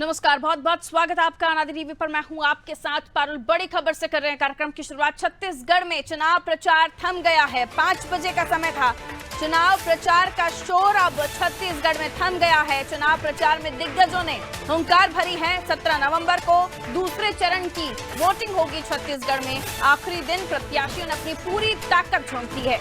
नमस्कार, बहुत बहुत स्वागत है आपका आनंद टीवी पर। मैं हूं आपके साथ पारुल। बड़ी खबर से कर रहे हैं कार्यक्रम की शुरुआत। छत्तीसगढ़ में चुनाव प्रचार थम गया है। 5 बजे का समय था। चुनाव प्रचार का शोर अब छत्तीसगढ़ में थम गया है। चुनाव प्रचार में दिग्गजों ने हुंकार भरी है। 17 नवंबर को दूसरे चरण की वोटिंग होगी छत्तीसगढ़ में। आखिरी दिन प्रत्याशियों ने अपनी पूरी ताकत झोंकी है।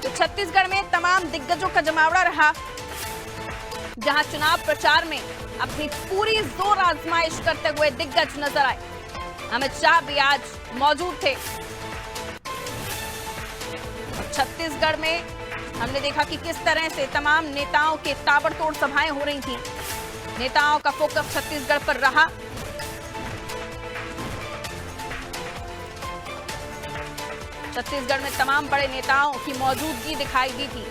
तो छत्तीसगढ़ में तमाम दिग्गजों का जमावड़ा रहा, जहां चुनाव प्रचार में अपनी पूरी जोर आजमाइश करते हुए दिग्गज नजर आए। अमित शाह भी आज मौजूद थे। और छत्तीसगढ़ में हमने देखा कि किस तरह से तमाम नेताओं के ताबड़तोड़ सभाएं हो रही थी। नेताओं का फोकस छत्तीसगढ़ पर रहा। छत्तीसगढ़ में तमाम बड़े नेताओं की मौजूदगी दिखाई दी थी।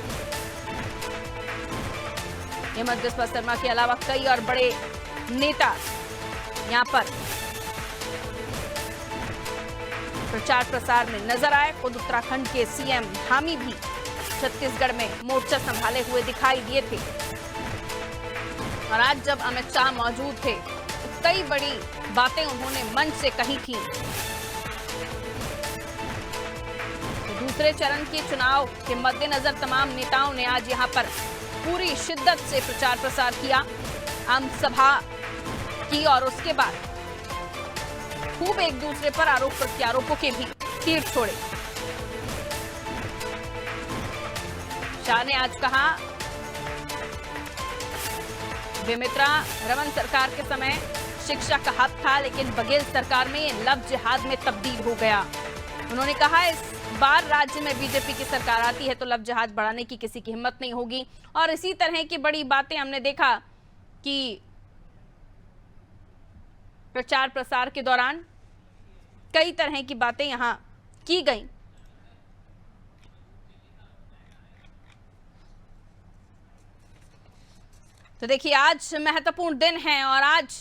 हेमंत बिस्वा शर्मा के अलावा कई और बड़े नेता यहां पर प्रचार प्रसार में नजर आए। खुद उत्तराखंड के सीएम धामी भी छत्तीसगढ़ में मोर्चा संभाले हुए दिखाई दिए थे। और आज जब अमित शाह मौजूद थे तो कई बड़ी बातें उन्होंने मंच से कही थी। तो दूसरे चरण के चुनाव के मद्देनजर तमाम नेताओं ने आज यहां पर पूरी शिद्दत से प्रचार प्रसार किया, आम सभा की और उसके बाद खूब एक दूसरे पर आरोप प्रत्यारोपों के भी तीर छोड़े। शाह ने आज कहा, बेमित्रा रमन सरकार के समय शिक्षा का हक था, लेकिन बघेल सरकार में लव जिहाद में तब्दील हो गया। उन्होंने कहा, इस बार राज्य में बीजेपी की सरकार आती है तो लव जिहाद बढ़ाने की किसी की हिम्मत नहीं होगी। और इसी तरह की बड़ी बातें हमने देखा कि प्रचार प्रसार के दौरान कई तरह की बातें यहां की गई। तो देखिए, आज महत्वपूर्ण दिन है और आज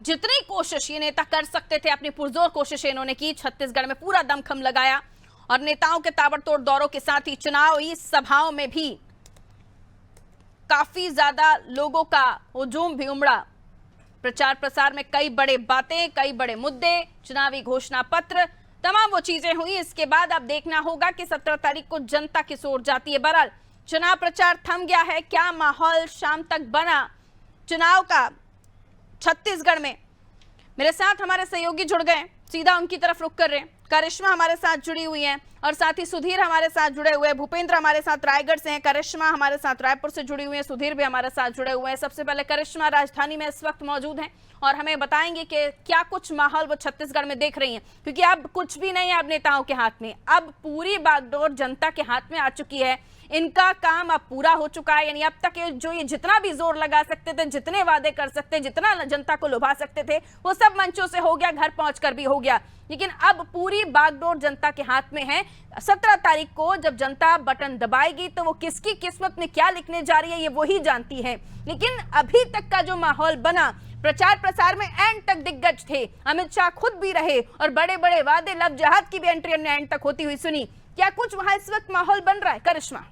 जितनी कोशिश ये नेता कर सकते थे, अपनी पुरजोर कोशिशें इन्होंने की। छत्तीसगढ़ में पूरा दमखम लगाया और नेताओं के ताबड़तोड़ दौरों के साथ ही चुनावी सभाओं में भी काफी ज्यादा लोगों का हुजूम भी उमड़ा। प्रचार प्रसार में कई बड़े बातें, कई बड़े मुद्दे, चुनावी घोषणा पत्र, तमाम वो चीजें हुई। इसके बाद अब देखना होगा कि 17 तारीख को जनता किस ओर जाती है। बहरहाल चुनाव प्रचार थम गया है। क्या माहौल शाम तक बना चुनाव का छत्तीसगढ़ में? मेरे साथ हमारे सहयोगी जुड़ गए, सीधा उनकी तरफ रुख कर रहे हैं। करिश्मा हमारे साथ जुड़ी हुई हैं और साथ ही सुधीर हमारे साथ जुड़े हुए हैं। भूपेंद्र हमारे साथ रायगढ़ से हैं, करिश्मा हमारे साथ रायपुर से जुड़ी हुई हैं, सुधीर भी हमारे साथ जुड़े हुए हैं। सबसे पहले करिश्मा राजधानी में इस वक्त मौजूद हैं और हमें बताएंगे कि क्या कुछ माहौल वो छत्तीसगढ़ में देख रही हैं, क्योंकि अब कुछ भी नहीं है अब नेताओं के हाथ में। अब पूरी बागडोर जनता के हाथ में आ चुकी है। इनका काम अब पूरा हो चुका है। यानी अब तक जो ये जितना भी जोर लगा सकते थे, जितने वादे कर सकते, जितना जनता को लुभा सकते थे, वो सब मंचों से हो गया, घर पहुंचकर भी हो गया। लेकिन अब पूरी बागडोर जनता के हाथ में है। 17 तारीख को जब जनता बटन दबाएगी तो वो किसकी किस्मत में क्या लिखने जा रही है ये वही जानती है। लेकिन अभी तक का जो माहौल बना, प्रचार प्रसार में एंड तक दिग्गज थे, अमित शाह खुद भी रहे और बड़े बड़े वादे, लव जिहाद की भी एंट्री हमने एंड तक होती हुई सुनी। क्या कुछ वहां इस वक्त माहौल बन रहा है करिश्मा?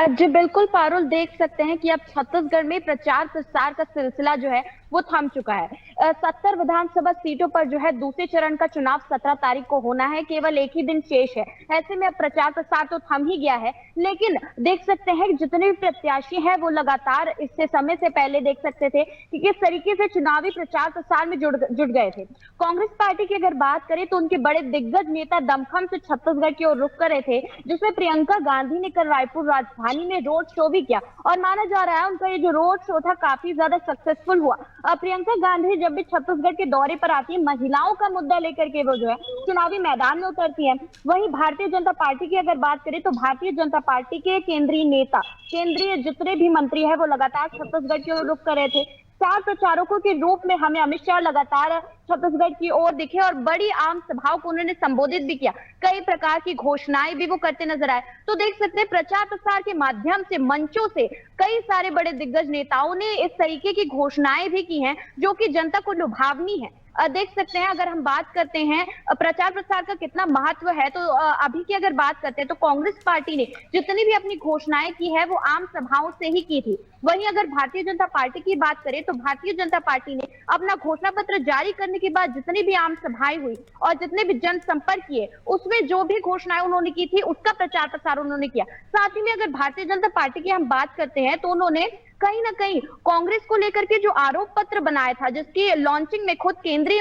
जी बिल्कुल पारुल, देख सकते हैं कि अब छत्तीसगढ़ में प्रचार प्रसार का सिलसिला जो है वो थम चुका है। 70 विधानसभा सीटों पर जो है दूसरे चरण का चुनाव 17 तारीख को होना है। केवल एक ही दिन शेष है। ऐसे में अब प्रचार प्रसार तो थम ही गया है, लेकिन देख सकते हैं जितने भी प्रत्याशी हैं वो लगातार इससे समय से पहले देख सकते थे कि किस तरीके से चुनावी प्रचार प्रसार में जुट गए थे। कांग्रेस पार्टी की अगर बात करें तो उनके बड़े दिग्गज नेता दमखम से छत्तीसगढ़ की ओर रुख कर रहे थे, जिसमें प्रियंका गांधी ने कल रायपुर राजधानी में रोड शो भी किया और माना जा रहा है उनका ये जो रोड शो था काफी ज्यादा सक्सेसफुल हुआ। प्रियंका गांधी जब भी छत्तीसगढ़ के दौरे पर आती है, महिलाओं का मुद्दा लेकर के वो जो है चुनावी मैदान में उतरती है। वहीं भारतीय जनता पार्टी की अगर बात करें तो भारतीय जनता पार्टी के केंद्रीय नेता, केंद्रीय जितने भी मंत्री हैं वो लगातार छत्तीसगढ़ की ओर रुख कर रहे थे। स्टार प्रचारकों के रूप में हमें अमित शाह लगातार छत्तीसगढ़ की ओर दिखे और बड़ी आम सभाओं को उन्होंने संबोधित भी किया। कई प्रकार की घोषणाएं भी वो करते नजर आए। तो देख सकते हैं प्रचार प्रसार के माध्यम से, मंचों से कई सारे बड़े दिग्गज नेताओं ने इस तरीके की घोषणाएं भी की हैं जो कि जनता को लुभावनी है। देख सकते हैं, अगर हम बात करते हैं प्रचार प्रसार का कितना महत्व है, तो अभी की अगर बात करते हैं तो कांग्रेस पार्टी ने जितनी भी अपनी घोषणाएं की है वो आम सभाओं से ही की थी। वहीं अगर भारतीय जनता पार्टी की बात करें तो भारतीय जनता पार्टी ने अपना घोषणा पत्र जारी करने के बाद जितनी भी आम सभाएं हुई और जितने भी जनसंपर्क किए, उसमें जो भी घोषणाएं उन्होंने की थी उसका प्रचार प्रसार उन्होंने किया। साथ ही में अगर भारतीय जनता पार्टी की हम बात करते हैं तो उन्होंने कहीं ना कहीं कांग्रेस को लेकर के जो आरोप पत्र बनाया था, जिसकी लॉन्चिंग में खुद केंद्रीय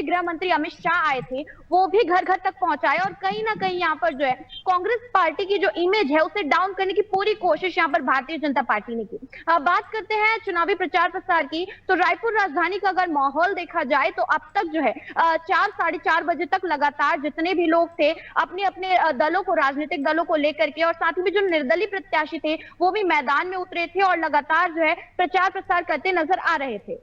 गृह मंत्री अमित शाह आए थे, वो भी घर घर तक पहुंचाए और कहीं ना कहीं यहाँ पर जो है कांग्रेस पार्टी की जो इमेज है उसे डाउन करने की पूरी कोशिश यहाँ पर भारतीय जनता पार्टी ने की। बात करते हैं चुनावी प्रचार प्रसार की, तो रायपुर राजधानी का अगर माहौल देखा जाए तो अब तक जो है 4-4:30 बजे तक लगातार जितने भी लोग थे अपने अपने दलों को, राजनीतिक दलों को लेकर के, और साथ ही में जो निर्दलीय प्रत्याशी थे वो भी मैदान में उतरे थे और लगातार जो है प्रचार प्रसार करते नजर आ रहे थे।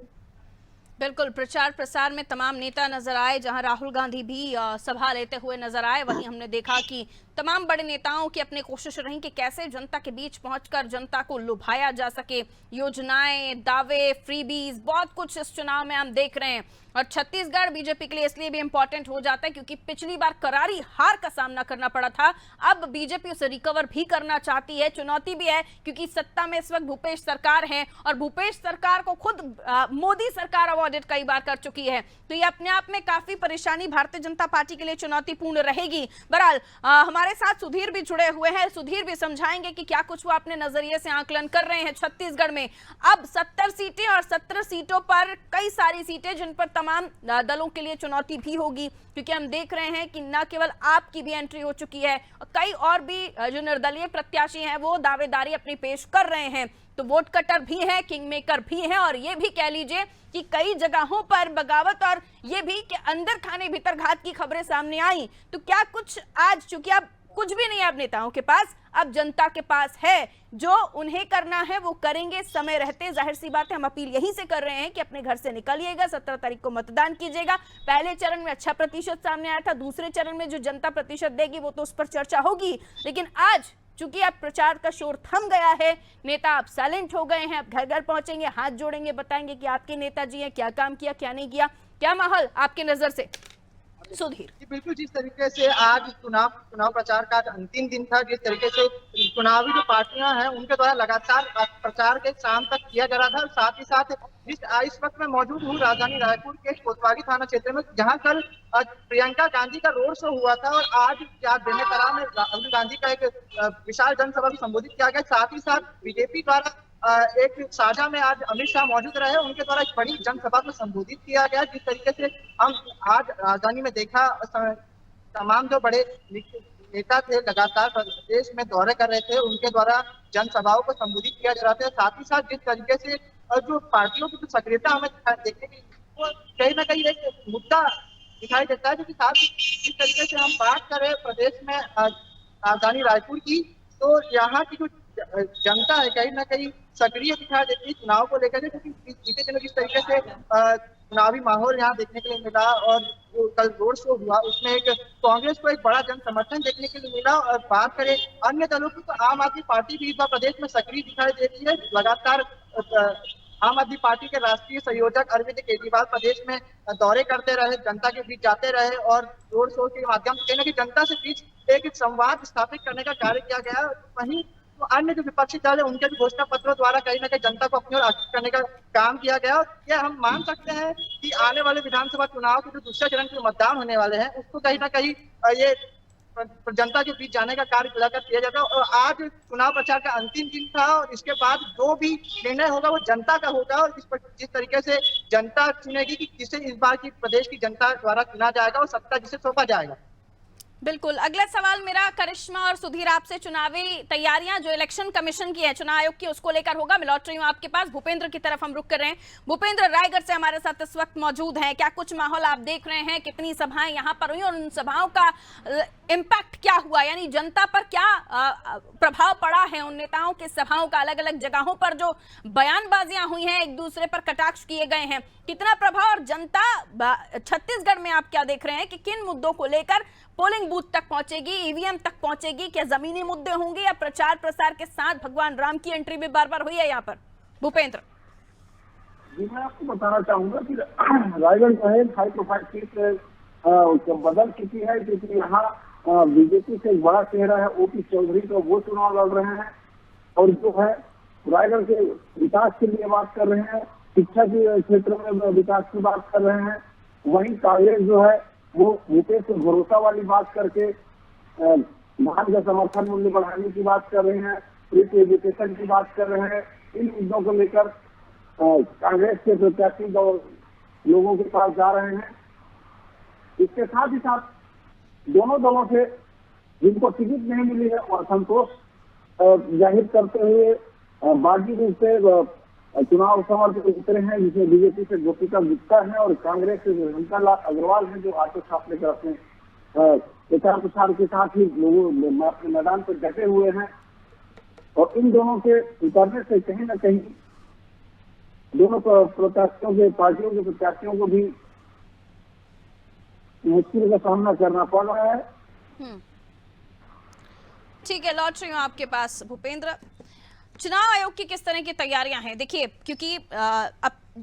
बिल्कुल, प्रचार प्रसार में तमाम नेता नजर आए, जहां राहुल गांधी भी सभा लेते हुए नजर आए। वहीं हमने देखा कि तमाम बड़े नेताओं की अपनी कोशिश रही कि कैसे जनता के बीच पहुंचकर जनता को लुभाया जा सके। योजनाएं, दावे, फ्रीबीज, बहुत कुछ इस चुनाव में हम देख रहे हैं। और छत्तीसगढ़ बीजेपी के लिए इसलिए भी इंपॉर्टेंट हो जाता है क्योंकि पिछली बार करारी हार का सामना करना पड़ा था। अब बीजेपी उसे रिकवर भी करना चाहती है। चुनौती भी है क्योंकि सत्ता में इस वक्त भूपेश सरकार है और भूपेश सरकार को खुद मोदी सरकार अवॉर्डेड कई बार कर चुकी है, तो ये अपने आप में काफी परेशानी भारतीय जनता पार्टी के लिए चुनौतीपूर्ण रहेगी। बहरहाल हमारे साथ सुधीर भी जुड़े हुए हैं। सुधीर भी समझाएंगे कि क्या कुछ वो अपने नजरिए से आकलन कर रहे हैं। छत्तीसगढ़ में अब 70 सीटें और 17 सीटों पर कई सारी सीटें जिन पर तमाम दलों के लिए चुनौती भी होगी, क्योंकि हम देख रहे हैं कि न केवल आपकी भी एंट्री हो चुकी है, कई और भी जो निर्दलीय प्रत्याशी हैं वो दावेदारी अपनी पेश कर रहे हैं। तो वोट कटर भी है, किंग मेकर भी है, और ये भी कह लीजिए कि कई जगहों पर बगावत और ये भी कि अंदर खाने भीतर घात की खबरें सामने आई। तो क्या कुछ आज, चूंकि अब कुछ भी नहीं है अब नेताओं के पास, अब जनता के पास है, जो उन्हें करना है वो करेंगे समय रहते। जाहिर सी बात है, हम अपील यहीं से कर रहे हैं कि अपने घर से निकलिएगा, 17 तारीख को मतदान कीजिएगा। पहले चरण में अच्छा प्रतिशत सामने आया था, दूसरे चरण में जो जनता प्रतिशत देगी वो तो उस पर चर्चा होगी, लेकिन आज चूंकि अब प्रचार का शोर थम गया है, नेता अब साइलेंट हो गए हैं, अब घर घर पहुंचेंगे, हाथ जोड़ेंगे, बताएंगे कि आपके नेताजी हैं, क्या काम किया, क्या नहीं किया। क्या माहौल आपकी नजर से सुधीर? बिल्कुल, जिस तरीके से आज चुनाव प्रचार का अंतिम दिन था, जिस तरीके से चुनावी जो पार्टियां हैं उनके द्वारा लगातार प्रचार के शाम तक किया जा रहा था, साथ ही साथ इस वक्त मैं मौजूद हूँ राजधानी रायपुर के कोतवाली थाना क्षेत्र में, जहां कल प्रियंका गांधी का रोड शो हुआ था और आज बेमेतरा में राहुल गांधी का एक विशाल जनसभा को संबोधित किया गया। साथ ही साथ बीजेपी द्वारा एक साझा में आज अमित शाह मौजूद रहे, उनके द्वारा एक बड़ी जनसभा को संबोधित किया गया। जिस तरीके से हम आज राजधानी में देखा, तमाम जो बड़े नेता थे लगातार प्रदेश में दौरे कर रहे थे, उनके द्वारा जनसभाओं को संबोधित किया जा रहा था। साथ ही साथ जिस तरीके से जो पार्टियों की सक्रियता हमें देखने की, वो कहीं ना कहीं एक मुद्दा दिखाई देता है। क्योंकि साथ जिस तरीके से हम बात करें प्रदेश में राजधानी रायपुर की, तो यहाँ की जो जनता है कहीं ना कहीं सक्रिय दिखाई देती है चुनाव को लेकर के, क्योंकि बीते दिनों जिस तरीके से चुनावी माहौल यहाँ देखने के लिए मिला और जो कल रोड शो हुआ उसमें एक कांग्रेस को एक बड़ा जन समर्थन देखने के लिए मिला। और बात करें अन्य दलों की, तो आम आदमी पार्टी भी इस बार प्रदेश में सक्रिय दिखाई दे रही है। लगातार आम आदमी पार्टी के राष्ट्रीय संयोजक अरविंद केजरीवाल प्रदेश में दौरे करते रहे, जनता के बीच जाते रहे और रोड शो के माध्यम से कहीं ना कहीं जनता से बीच एक संवाद स्थापित करने का कार्य किया गया। वहीं तो अन्य जो विपक्षी दल है उनके भी घोषणा पत्रों द्वारा कहीं ना कहीं जनता को अपनी ओर आकर्षित करने का काम किया गया। क्या हम मान सकते हैं कि आने वाले विधानसभा चुनाव के जो दूसरे चरण के मतदान होने वाले हैं उसको कहीं ना कहीं ये जनता के बीच जाने का कार्य लगातार किया जाता है? और आज चुनाव प्रचार का अंतिम दिन था और इसके बाद जो भी निर्णय होगा वो जनता का होगा, और जिस तरीके से जनता चुनेगी कि किसे इस बार की प्रदेश की जनता द्वारा चुना जाएगा और सत्ता जिसे सौंपा जाएगा। बिल्कुल, अगला सवाल मेरा करिश्मा और सुधीर आपसे चुनावी तैयारियां जो इलेक्शन कमीशन की है, चुनाव आयोग की, उसको लेकर होगा। मैं लौट रही हूं आपके पास, भूपेंद्र की तरफ हम रुक कर रहे हैं। भूपेंद्र रायगढ़ से हमारे साथ इस वक्त मौजूद हैं। क्या कुछ माहौल आप देख रहे हैं, कितनी सभाएं यहां पर हुई और उन सभाओं का इम्पैक्ट क्या हुआ, यानी जनता पर क्या प्रभाव पड़ा है उन नेताओं के सभाओं का? अलग अलग जगहों पर जो बयानबाजियां हुई हैं, एक दूसरे पर कटाक्ष किए गए हैं, कितना प्रभाव? और जनता छत्तीसगढ़ में आप क्या देख रहे हैं कि किन मुद्दों को लेकर पोलिंग बूथ तक पहुंचेगी, ईवीएम तक पहुंचेगी? क्या जमीनी मुद्दे होंगे या प्रचार प्रसार के साथ भगवान राम की एंट्री भी बार बार हुई है यहाँ पर? भूपेंद्र। जी, मैं आपको बताना चाहूंगा कि रायगढ़ जो है हाई प्रोफाइल सीट बदल चुकी है, क्योंकि यहाँ बीजेपी से एक बड़ा चेहरा है ओपी चौधरी, तो वो चुनाव लड़ रहे हैं और जो है रायगढ़ के विकास के लिए बात कर रहे हैं, शिक्षा के क्षेत्र में विकास की बात कर रहे हैं। वहीं कांग्रेस जो है वो मुकेश से भरोसा वाली बात करके धान का समर्थन मूल्य बढ़ाने की बात कर रहे हैं, फ्री एजुकेशन की बात कर रहे हैं। इन मुद्दों को लेकर कांग्रेस के प्रत्याशी लोगों के पास जा रहे हैं। इसके साथ ही साथ दोनों दलों से जिनको टिकट नहीं मिली है और संतोष जाहिर करते हुए बागी रूप से चुनाव समर पे उतरे हैं, जिसमें बीजेपी से गोपिका गुप्ता है और कांग्रेस से रंका लाल अग्रवाल है, जो ऑटो छाप लेकर अपने प्रचार प्रसार के साथ ही लोगों अपने मैदान पर डटे हुए हैं। और इन दोनों के उतरने से कहीं ना कहीं दोनों प्रत्याशियों के पार्टियों के प्रत्याशियों को भी मुश्किल का सामना करना पड़ रहा है। ठीक है, लौट रही हूँ आपके पास भूपेंद्र। चुनाव आयोग की किस तरह की तैयारियां हैं? देखिए, क्योंकि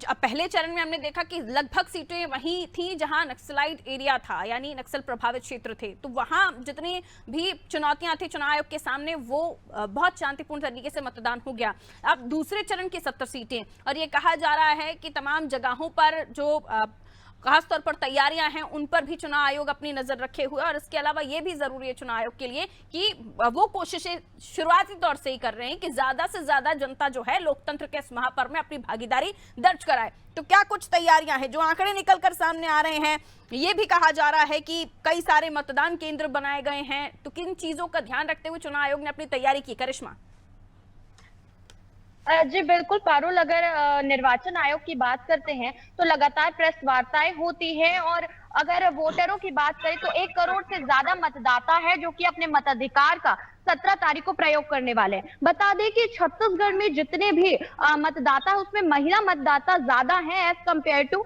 अब पहले चरण में हमने देखा कि लगभग सीटें वहीं थी जहां नक्सलाइट एरिया था, यानी नक्सल प्रभावित क्षेत्र थे, तो वहां जितनी भी चुनौतियां थी चुनाव आयोग के सामने वो बहुत शांतिपूर्ण तरीके से मतदान हो गया। अब दूसरे चरण की 70 सीटें, और ये कहा जा रहा है कि तमाम जगहों पर जो खासतौर पर तैयारियां हैं उन पर भी चुनाव आयोग अपनी नजर रखे हुए, और इसके अलावा ये भी जरूरी है चुनाव आयोग के लिए कि वो कोशिशें शुरुआती तौर से ही कर रहे हैं कि ज्यादा से ज्यादा जनता जो है लोकतंत्र के इस महापर्व में अपनी भागीदारी दर्ज कराए। तो क्या कुछ तैयारियां हैं? जो आंकड़े निकलकर सामने आ रहे हैं, ये भी कहा जा रहा है कि कई सारे मतदान केंद्र बनाए गए हैं, तो किन चीजों का ध्यान रखते हुए चुनाव आयोग ने अपनी तैयारी की? करिश्मा जी बिल्कुल पारुल, अगर निर्वाचन आयोग की बात करते हैं तो लगातार प्रेस वार्ताएं होती है, और अगर वोटरों की बात करें तो 1 करोड़ से ज्यादा मतदाता है जो कि अपने मताधिकार का 17 तारीख को प्रयोग करने वाले हैं। बता दें कि छत्तीसगढ़ में जितने भी मतदाता है उसमें महिला मतदाता ज्यादा हैं एज कम्पेयर टू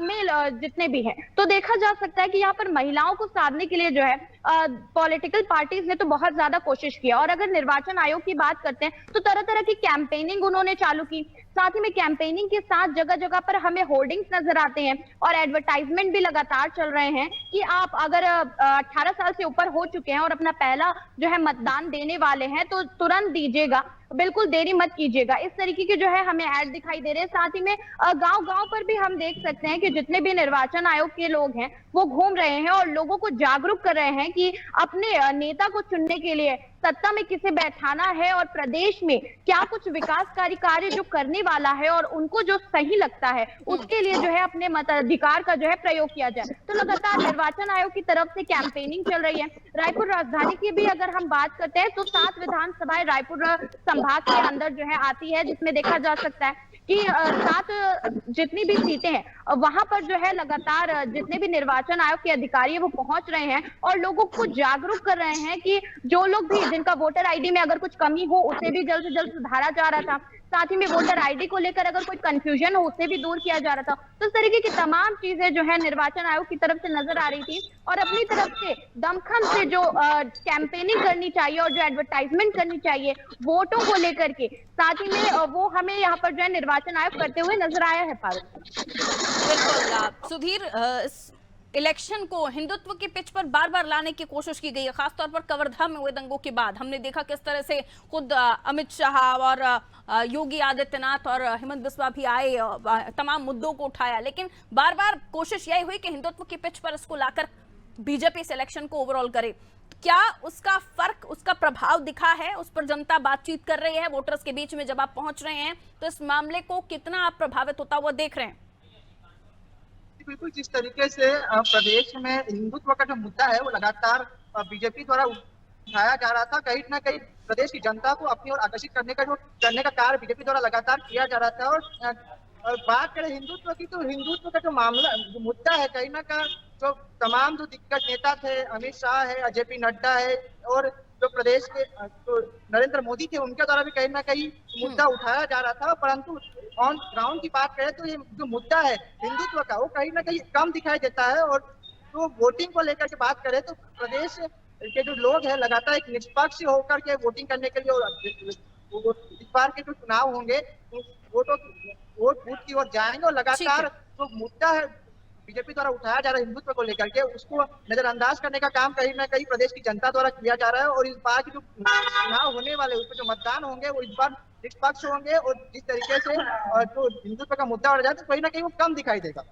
मेल जितने भी हैं। तो देखा जा सकता है कि यहाँ पर महिलाओं को साधने के लिए जो है पॉलिटिकल पार्टीज ने तो बहुत ज्यादा कोशिश किया। और अगर निर्वाचन आयोग की बात करते हैं तो तरह तरह की कैंपेनिंग उन्होंने चालू की। साथ ही में कैंपेनिंग के साथ जगह जगह पर हमें होर्डिंग्स नजर आते हैं और एडवर्टाइजमेंट भी लगातार चल रहे हैं कि आप अगर 18 साल से ऊपर हो चुके हैं और अपना पहला जो है मतदान देने वाले हैं तो तुरंत दीजिएगा, बिल्कुल देरी मत कीजिएगा। इस तरीके के जो है हमें ऐड दिखाई दे रहे हैं। साथ ही में गांव-गांव पर भी हम देख सकते हैं कि जितने भी निर्वाचन आयोग के लोग हैं वो घूम रहे हैं और लोगों को जागरूक कर रहे हैं कि अपने नेता को चुनने के लिए सत्ता में किसे बैठाना है और प्रदेश में क्या कुछ विकासकारी कार्य जो करने वाला है और उनको जो सही लगता है उसके लिए जो है अपने मताधिकार का जो है प्रयोग किया जाए। तो लगातार निर्वाचन आयोग की तरफ से कैंपेनिंग चल रही है। रायपुर राजधानी की भी अगर हम बात करते हैं तो 7 विधानसभाएं रायपुर संभाग के अंदर जो है आती है, जिसमें देखा जा सकता है कि 7 जितनी भी सीटें हैं वहां पर जो है लगातार जितने भी निर्वाचन आयोग के अधिकारी है वो पहुंच रहे हैं और लोगों को जागरूक कर रहे हैं कि जो लोग भी जिनका वोटर आईडी में अगर कुछ कमी हो उसे भी जल्द से जल्द सुधारा जा रहा था। साथ ही में वोटर आईडी को लेकर अगर कोई कंफ्यूजन हो उसे भी दूर किया जा रहा था। तो इस तरीके की तमाम चीजें जो है निर्वाचन आयोग की तरफ से नजर आ रही थी और अपनी तरफ से दमखम से जो कैंपेनिंग करनी चाहिए और जो एडवर्टाइजमेंट करनी चाहिए वोटों को लेकर के, साथ ही में वो हमें यहाँ पर जो है निर्वाचन आयोग करते हुए नजर आया है। बिल्कुल सुधीर, इलेक्शन को हिंदुत्व की पिच पर बार बार लाने की कोशिश की गई है, खासतौर पर कवर्धा में हुए दंगों के बाद हमने देखा किस तरह से खुद अमित शाह और योगी आदित्यनाथ और हेमंत बिस्वा भी आए, तमाम मुद्दों को उठाया, लेकिन बार बार कोशिश यही हुई कि हिंदुत्व की पिच पर इसको लाकर बीजेपी इस इलेक्शन को ओवरऑल करे। क्या उसका फर्क, उसका प्रभाव दिखा है? उस पर जनता बातचीत कर रही है वोटर्स के बीच में जब आप पहुंच रहे हैं, तो इस मामले को कितना आप प्रभावित होता हुआ देख रहे हैं? बिल्कुल, जिस तरीके से प्रदेश में हिंदुत्व का जो मुद्दा है वो लगातार बीजेपी द्वारा उठाया जा रहा था, कहीं ना कहीं प्रदेश की जनता को अपनी ओर आकर्षित करने का कार्य बीजेपी द्वारा लगातार किया जा रहा था। और बात करें हिंदुत्व की, तो हिंदुत्व का जो मामला जो मुद्दा है, कहीं ना कहीं जो तमाम जो दिग्गज नेता थे, अमित शाह है, जेपी नड्डा है और जो प्रदेश के जो नरेंद्र मोदी थे, उनके द्वारा भी कहीं ना कहीं मुद्दा उठाया जा रहा था। परंतु ऑन ग्राउंड की बात करें तो ये जो मुद्दा है हिंदुत्व का, वो कहीं ना कहीं कम दिखाई देता है। और जो वोटिंग को लेकर के बात करें तो प्रदेश के जो लोग हैं लगातार एक निष्पक्ष होकर के वोटिंग करने के लिए इस बार के जो चुनाव होंगे वो तो वोट बूथ की ओर जाएंगे और लगातार जो मुद्दा है बीजेपी द्वारा उठाया जा रहा है हिंदुत्व को लेकर के उसको नजरअंदाज करने का काम कहीं ना कहीं प्रदेश की जनता द्वारा किया जा रहा है। और इस बार की जो चुनाव होने वाले उसमें जो मतदान होंगे वो इस बार निष्पक्ष होंगे और जिस तरीके से जो हिंदुत्व का मुद्दा उठाया जाता है कहीं ना कहीं वो कम दिखाई देगा।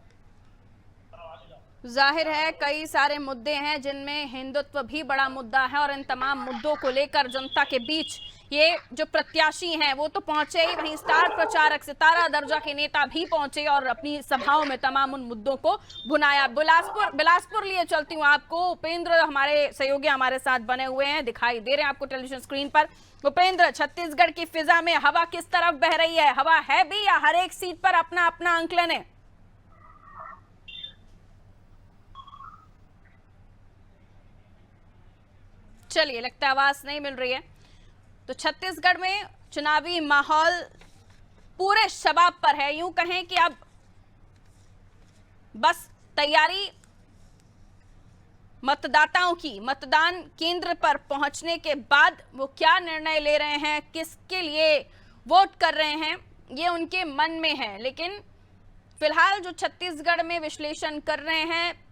जाहिर है कई सारे मुद्दे हैं जिनमें हिंदुत्व भी बड़ा मुद्दा है और इन तमाम मुद्दों को लेकर जनता के बीच ये जो प्रत्याशी हैं वो तो पहुंचे ही, वहीं स्टार प्रचारक सितारा दर्जा के नेता भी पहुंचे और अपनी सभाओं में तमाम उन मुद्दों को भुनाया। बिलासपुर लिए चलती हूँ आपको। उपेंद्र हमारे सहयोगी हमारे साथ बने हुए हैं, दिखाई दे रहे हैं आपको टेलीविजन स्क्रीन पर। उपेंद्र, छत्तीसगढ़ की फिजा में हवा किस तरफ बह रही है? हवा है भी या हर एक सीट पर अपना अपना आंकलन है? चलिए, लगता है आवाज नहीं मिल रही है। तो छत्तीसगढ़ में चुनावी माहौल पूरे शबाब पर है। यूं कहें कि अब बस तैयारी मतदाताओं की मतदान केंद्र पर पहुंचने के बाद वो क्या निर्णय ले रहे हैं, किसके लिए वोट कर रहे हैं, ये उनके मन में है। लेकिन फिलहाल जो छत्तीसगढ़ में विश्लेषण कर रहे हैं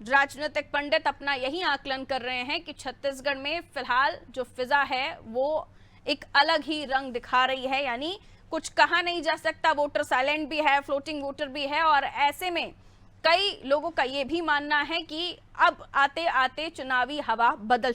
राजनीतिक पंडित, अपना यही आकलन कर रहे हैं कि छत्तीसगढ़ में फिलहाल जो फिजा है वो एक अलग ही रंग दिखा रही है। यानी कुछ कहा नहीं जा सकता, वोटर साइलेंट भी है, फ्लोटिंग वोटर भी है। और ऐसे में कई लोगों का ये भी मानना है कि अब आते आते चुनावी हवा बदल